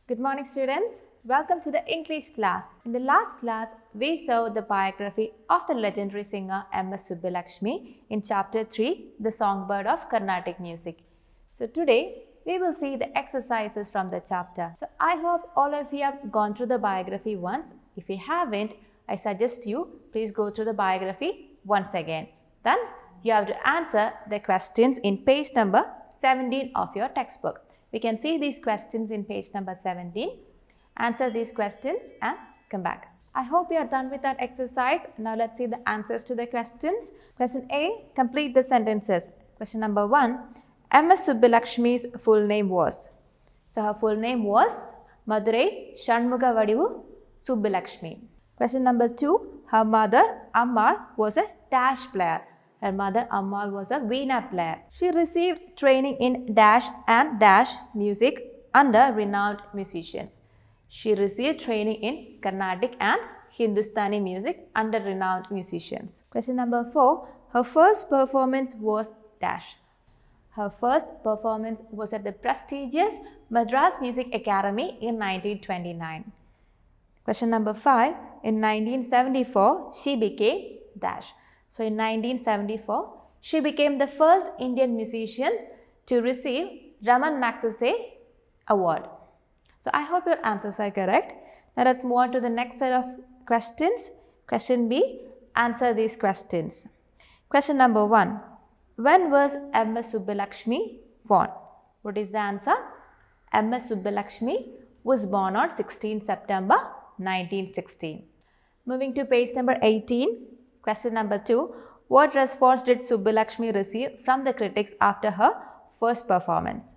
Good morning, students. Welcome to the English class. In the last class, we saw the biography of the legendary singer M.S. Subbulakshmi in chapter 3, The Songbird of Carnatic Music. So today, we will see the exercises from the chapter. So I hope all of you have gone through the biography once. If you haven't, I suggest you please go through the biography once again. Then you have to answer the questions in page number 17 of your textbook. We can see these questions in page number 17. Answer these questions and come back. I hope you are done with that exercise. Now let's see the answers to the questions. Question A, complete the sentences. Question number 1, M.S. Subbulakshmi's full name was. So her full name was Madurai Shanmugavadivu Subbulakshmi. Question number 2, her mother Ammal was a dash player. Her mother Ammal was a veena player. She received training in dash and dash music under renowned musicians. She received training in Carnatic and Hindustani music under renowned musicians. Question number 4. Her first performance was dash. Her first performance was at the prestigious Madras Music Academy in 1929. Question number 5. In 1974, she became dash. So in 1974, she became the first Indian musician to receive Raman Magsaysay Award. So I hope your answers are correct. Now let's move on to the next set of questions. Question B, answer these questions. Question number 1. When was M.S. Subbulakshmi born? What is the answer? M.S. Subbulakshmi was born on 16 September 1916. Moving to page number 18. Question number 2. What response did Subbulakshmi receive from the critics after her first performance?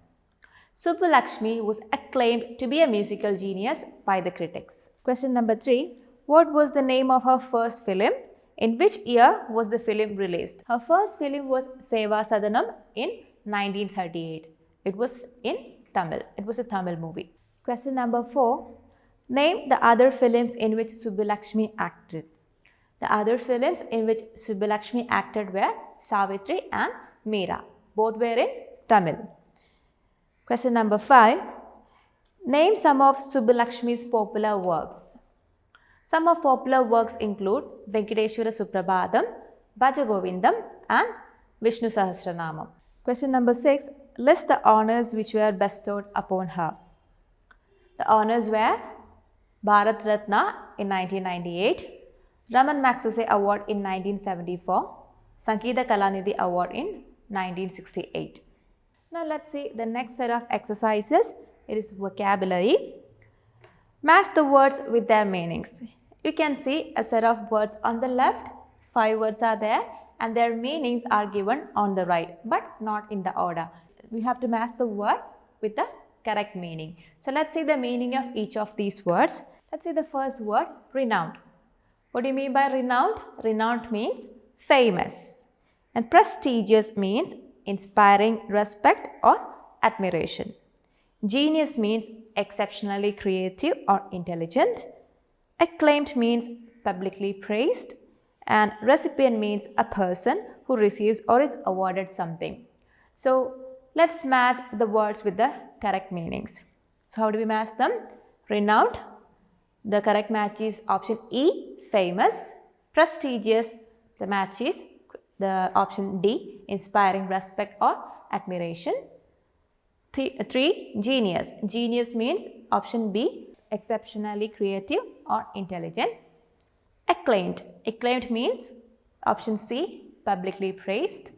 Subbulakshmi was acclaimed to be a musical genius by the critics. Question number 3. What was the name of her first film? In which year was the film released? Her first film was Seva Sadanam in 1938. It was in Tamil. It was a Tamil movie. Question number 4. Name the other films in which Subbulakshmi acted. The other films in which Subbulakshmi acted were Savitri and Meera. Both were in Tamil. Question number 5. Name some of Subbulakshmi's popular works. Some of popular works include Venkateshwara Suprabhadam, Bhaja Govindam and Vishnu Sahasranamam. Question number 6. List the honours which were bestowed upon her. The honours were Bharat Ratna in 1998, Raman Magsaysay Award in 1974, Sangeeta Kalanidhi Award in 1968. Now let's see the next set of exercises. It is vocabulary. Match the words with their meanings. You can see a set of words on the left. 5 words are there and their meanings are given on the right, but not in the order. We have to match the word with the correct meaning. So let's see the meaning of each of these words. Let's see the first word, renowned. What do you mean by renowned? Renowned means famous. And prestigious means inspiring respect or admiration. Genius means exceptionally creative or intelligent. Acclaimed means publicly praised. And recipient means a person who receives or is awarded something. So let's match the words with the correct meanings. So how do we match them? Renowned. The correct match is option E, famous. Prestigious, the match is the option D, inspiring respect or admiration. 3, genius. Genius means option B, exceptionally creative or intelligent. Acclaimed. Acclaimed means option C, publicly praised.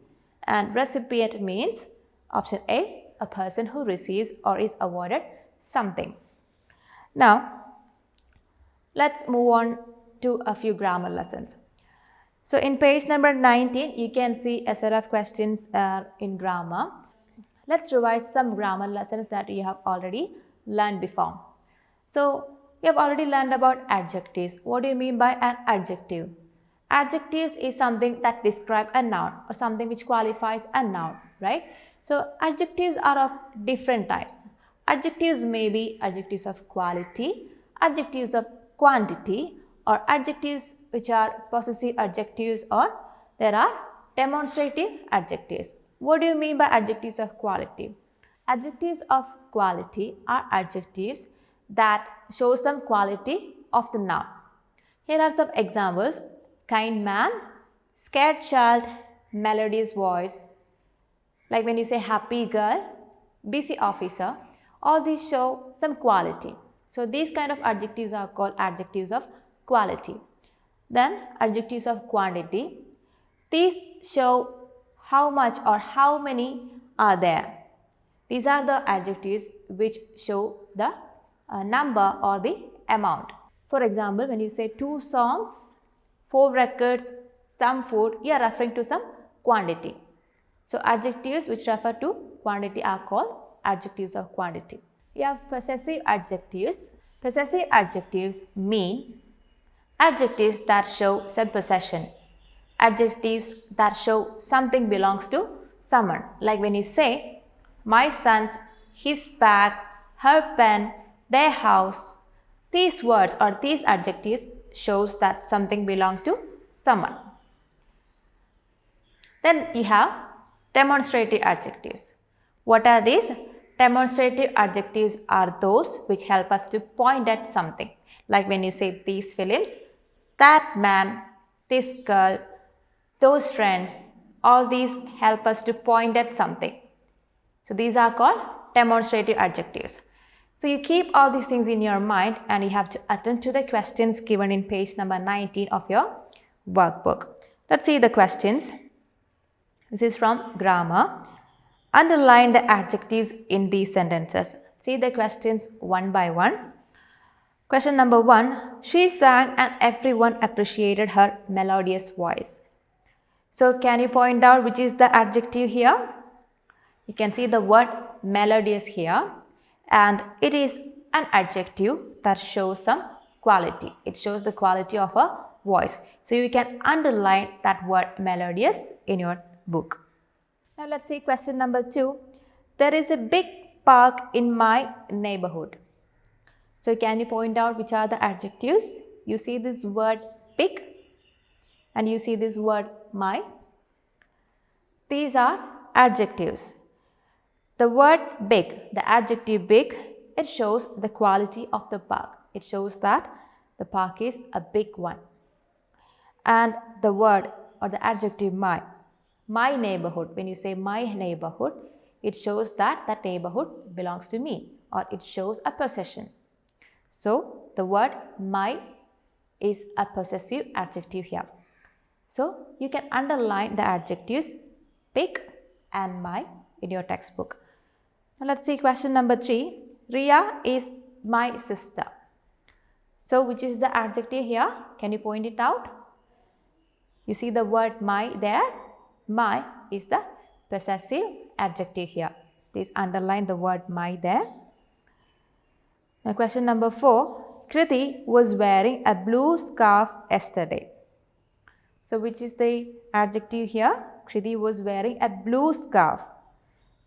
And recipient means option A, a person who receives or is awarded something. Now, let's move on to a few grammar lessons. So in page number 19, you can see a set of questions in grammar. Let's revise some grammar lessons that you have already learned before. So you have already learned about adjectives. What do you mean by an adjective? Adjectives is something that describes a noun or something which qualifies a noun, right? So adjectives are of different types. Adjectives may be adjectives of quality, adjectives of quantity, or adjectives which are possessive adjectives, or there are demonstrative adjectives. What do you mean by adjectives of quality? Adjectives of quality are adjectives that shows some quality of the noun. Here are some examples: kind man, scared child, melodious voice. Like when you say happy girl, busy officer, all these show some quality. So these kind of adjectives are called adjectives of quality. Then adjectives of quantity. These show how much or how many are there. These are the adjectives which show the number or the amount. For example, when you say 2 songs, 4 records, some food, you are referring to some quantity. So adjectives which refer to quantity are called adjectives of quantity. You have possessive adjectives. Possessive adjectives mean adjectives that show some possession. Adjectives that show something belongs to someone. Like when you say my son's, his bag, her pen, their house. These words or these adjectives shows that something belongs to someone. Then you have demonstrative adjectives. What are these? Demonstrative adjectives are those which help us to point at something. Like when you say these films, that man, this girl, those friends, all these help us to point at something. So these are called demonstrative adjectives. So you keep all these things in your mind and you have to attend to the questions given in page number 19 of your workbook. Let's see the questions. This is from grammar. Underline the adjectives in these sentences. See the questions one by one. Question number 1. She sang and everyone appreciated her melodious voice. So can you point out which is the adjective here? You can see the word melodious here, and it is an adjective that shows some quality. It shows the quality of a voice. So you can underline that word melodious in your book. Now let's see question number 2. There is a big park in my neighborhood. So can you point out which are the adjectives? You see this word big and you see this word my. These are adjectives. The word big, the adjective big, it shows the quality of the park. It shows that the park is a big one. And the word or the adjective my neighborhood, when you say my neighborhood, it shows that that neighborhood belongs to me or it shows a possession. So the word my is a possessive adjective here. So you can underline the adjectives big and my in your textbook. Now let's see question number 3. Ria is my sister. So which is the adjective here? Can you point it out? You see the word my there. My is the possessive adjective here. Please underline the word my there. Now question number 4. Kriti was wearing a blue scarf yesterday. So which is the adjective here? Kriti was wearing a blue scarf.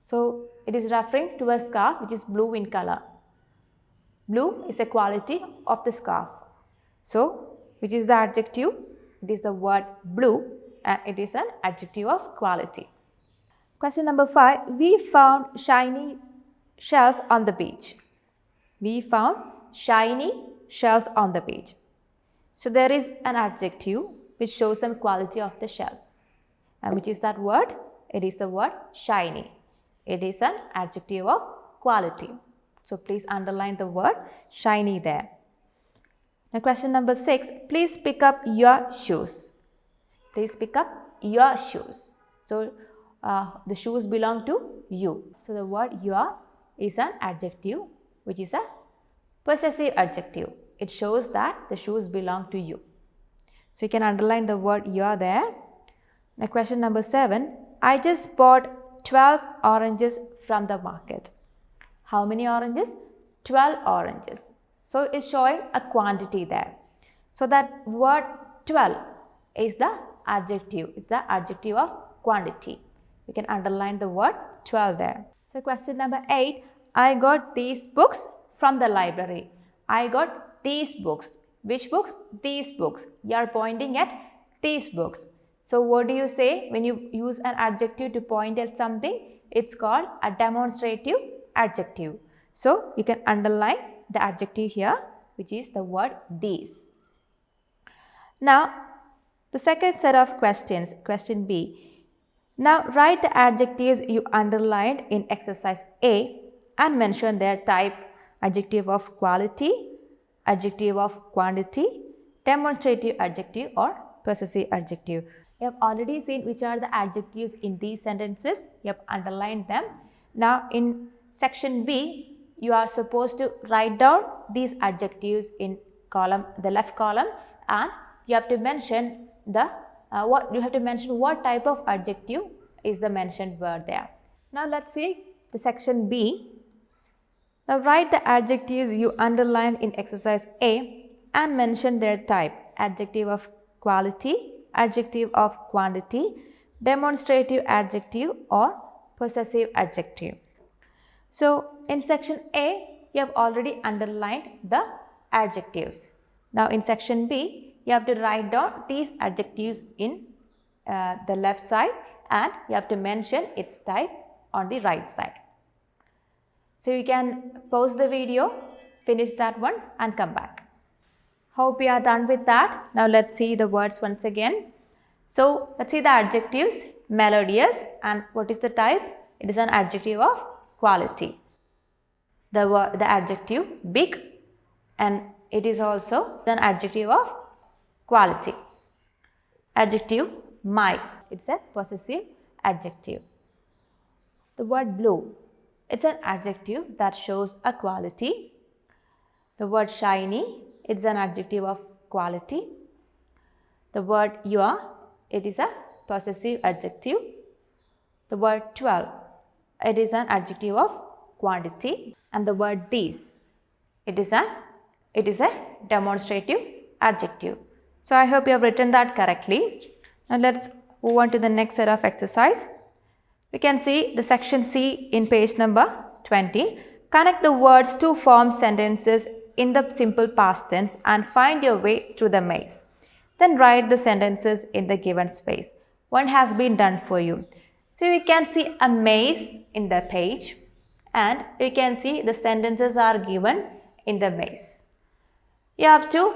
So it is referring to a scarf which is blue in color. Blue is a quality of the scarf. So which is the adjective? It is the word blue and it is an adjective of quality. Question number 5. We found shiny shells on the beach. We found shiny shells on the beach. So there is an adjective which shows some quality of the shells. And which is that word? It is the word shiny. It is an adjective of quality. So please underline the word shiny there. Now question number 6. Please pick up your shoes. Please pick up your shoes. So the shoes belong to you. So the word your is an adjective which is a possessive adjective. It shows that the shoes belong to you. So you can underline the word your there. Now question number 7. I just bought 12 oranges from the market. How many oranges? 12 oranges. So it's showing a quantity there. So that word 12 is the adjective. It's the adjective of quantity. You can underline the word 12 there. So question number 8. I got these books from the library. I got these books. Which books? These books. You are pointing at these books. So what do you say when you use an adjective to point at something? It's called a demonstrative adjective. So you can underline the adjective here, which is the word these. Now the second set of questions, question B. Now write the adjectives you underlined in exercise A and mention their type: adjective of quality, adjective of quantity, demonstrative adjective or possessive adjective. You have already seen which are the adjectives in these sentences. You have underlined them. Now in section B, you are supposed to write down these adjectives in the left column, and you have to mention what type of adjective is the mentioned word there. Now let's see the section B. Now write the adjectives you underlined in exercise A and mention their type: adjective of quality, adjective of quantity, demonstrative adjective or possessive adjective. So in section A, you have already underlined the adjectives. Now in section B, you have to write down these adjectives in the left side, and you have to mention its type on the right side. So you can pause the video, finish that one and come back. Hope you are done with that. Now let's see the words once again. So let's see the adjectives: melodious, and what is the type? It is an adjective of quality. The adjective big, and it is also an adjective of quality. Adjective my, it's a possessive adjective. The word blue, it's an adjective that shows a quality. The word shiny, it's an adjective of quality. The word your, it is a possessive adjective. The word 12, it is an adjective of quantity. And the word these, it is a demonstrative adjective. So I hope you have written that correctly. Now let's move on to the next set of exercise. We can see the section C in page number 20. Connect the words to form sentences in the simple past tense and find your way through the maze. Then write the sentences in the given space. One has been done for you. So you can see a maze in the page, and you can see the sentences are given in the maze. You have to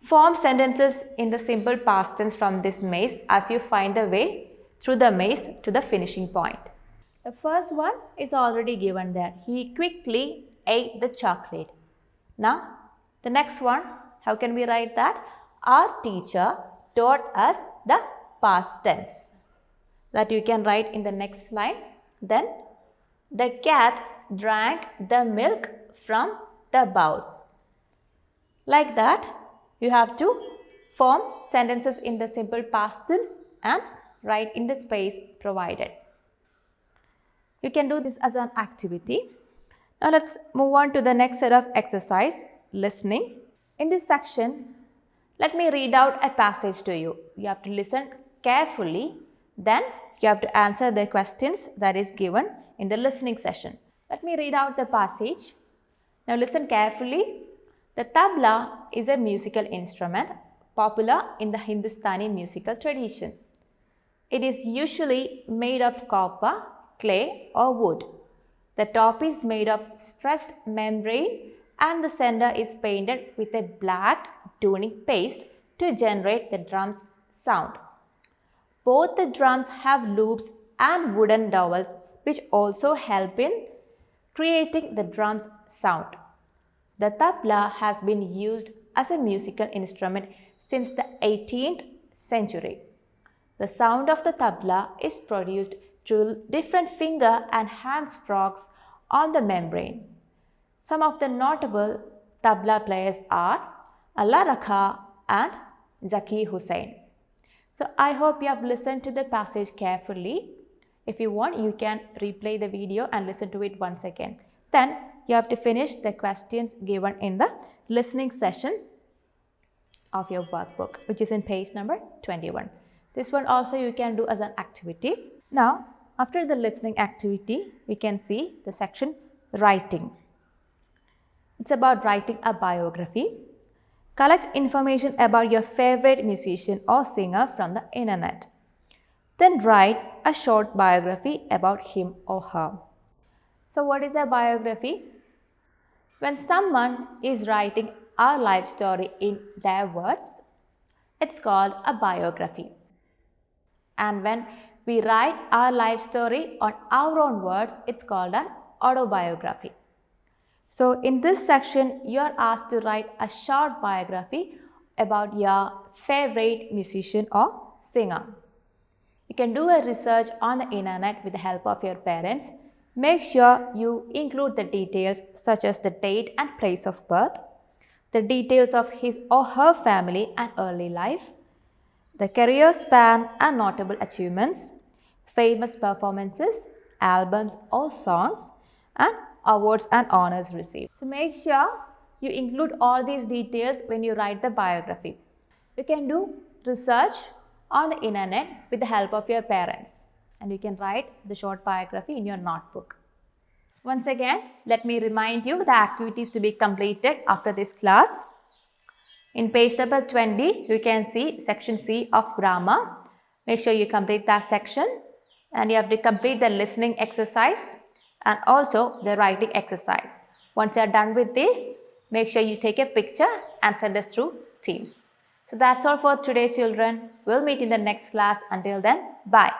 form sentences in the simple past tense from this maze as you find the way through the maze to the finishing point. The first one is already given there. He quickly ate the chocolate. Now, the next one, how can we write that? Our teacher taught us the past tense. That you can write in the next line. Then, the cat drank the milk from the bowl. Like that, you have to form sentences in the simple past tense and write in the space provided. You can do this as an activity. Now let's move on to the next set of exercise, listening. In this section, let me read out a passage to you. You have to listen carefully. Then you have to answer the questions that is given in the listening session. Let me read out the passage. Now listen carefully. The tabla is a musical instrument popular in the Hindustani musical tradition. It is usually made of copper, clay or wood. The top is made of stretched membrane and the center is painted with a black tuning paste to generate the drum's sound. Both the drums have loops and wooden dowels which also help in creating the drum's sound. The tabla has been used as a musical instrument since the 18th century. The sound of the tabla is produced through different finger and hand strokes on the membrane. Some of the notable tabla players are Allah Rakha and Zakir Hussain. So I hope you have listened to the passage carefully. If you want, you can replay the video and listen to it once again. Then you have to finish the questions given in the listening session of your workbook, which is in page number 21. This one also you can do as an activity. Now, after the listening activity, we can see the section writing. It's about writing a biography. Collect information about your favorite musician or singer from the internet. Then write a short biography about him or her. So what is a biography? When someone is writing our life story in their words, it's called a biography. And when we write our life story on our own words, it's called an autobiography. So in this section, you are asked to write a short biography about your favorite musician or singer. You can do a research on the internet with the help of your parents. Make sure you include the details such as the date and place of birth, the details of his or her family and early life, the career span and notable achievements, famous performances, albums or songs, and awards and honors received. So make sure you include all these details when you write the biography. You can do research on the internet with the help of your parents, and you can write the short biography in your notebook. Once again, let me remind you the activities to be completed after this class. In page number 20, you can see section C of grammar. Make sure you complete that section, and you have to complete the listening exercise and also the writing exercise. Once you are done with this, make sure you take a picture and send us through Teams. So that's all for today, children. We'll meet in the next class. Until then, bye.